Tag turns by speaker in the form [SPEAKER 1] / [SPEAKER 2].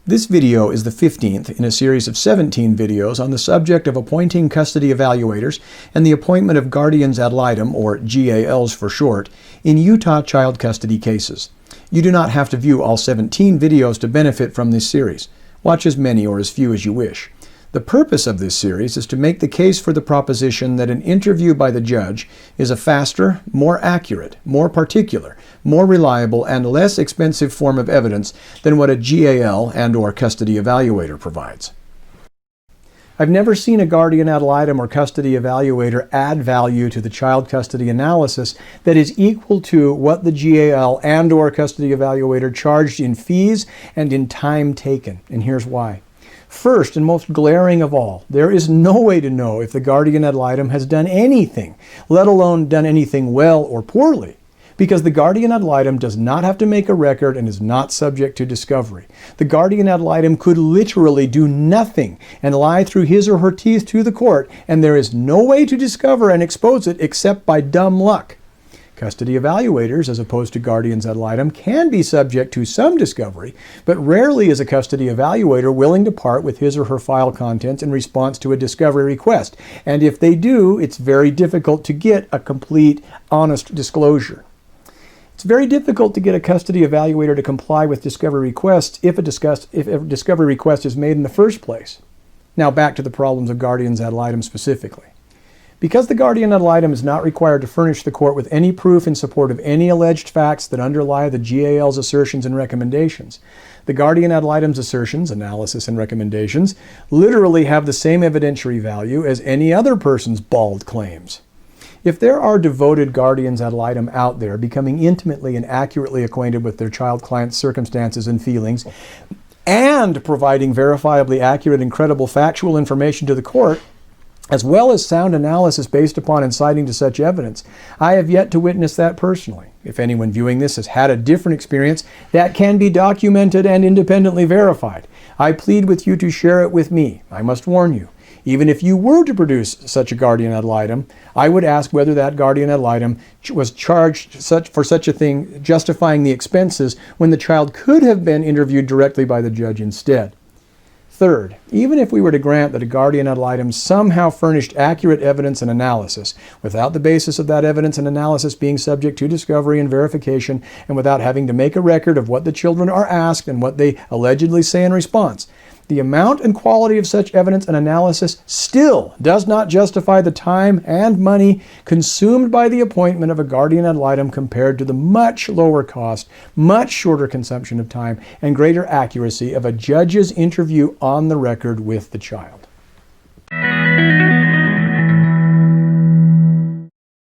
[SPEAKER 1] This video is the 15th in a series of 17 videos on the subject of appointing custody evaluators and the appointment of guardians ad litem, or GALs for short, in Utah child custody cases. You do not have to view all 17 videos to benefit from this series. Watch as many or as few as you wish. The purpose of this series is to make the case for the proposition that an interview by the judge is a faster, more accurate, more particular, more reliable, and less expensive form of evidence than what a GAL and/or custody evaluator provides. I've never seen a guardian ad litem or custody evaluator add value to the child custody analysis that is equal to what the GAL and/or custody evaluator charged in fees and in time taken, and here's why. First, and most glaring of all, there is no way to know if the guardian ad litem has done anything, let alone done anything well or poorly, because the guardian ad litem does not have to make a record and is not subject to discovery. The guardian ad litem could literally do nothing and lie through his or her teeth to the court, and there is no way to discover and expose it except by dumb luck. Custody evaluators, as opposed to guardians ad litem, can be subject to some discovery, but rarely is a custody evaluator willing to part with his or her file contents in response to a discovery request. And if they do, it's very difficult to get a complete, honest disclosure. It's very difficult to get a custody evaluator to comply with discovery requests if a discovery request is made in the first place. Now back to the problems of guardians ad litem specifically. Because the guardian ad litem is not required to furnish the court with any proof in support of any alleged facts that underlie the GAL's assertions and recommendations, the guardian ad litem's assertions, analysis, and recommendations literally have the same evidentiary value as any other person's bald claims. If there are devoted guardians ad litem out there becoming intimately and accurately acquainted with their child client's circumstances and feelings, and providing verifiably accurate and credible factual information to the court, as well as sound analysis based upon and citing to such evidence, I have yet to witness that personally. If anyone viewing this has had a different experience, that can be documented and independently verified. I plead with you to share it with me. I must warn you, even if you were to produce such a guardian ad litem, I would ask whether that guardian ad litem was charged for such a thing, justifying the expenses when the child could have been interviewed directly by the judge instead. Third, even if we were to grant that a guardian ad litem somehow furnished accurate evidence and analysis, without the basis of that evidence and analysis being subject to discovery and verification, and without having to make a record of what the children are asked and what they allegedly say in response, the amount and quality of such evidence and analysis still does not justify the time and money consumed by the appointment of a guardian ad litem compared to the much lower cost, much shorter consumption of time, and greater accuracy of a judge's interview on the record with the child.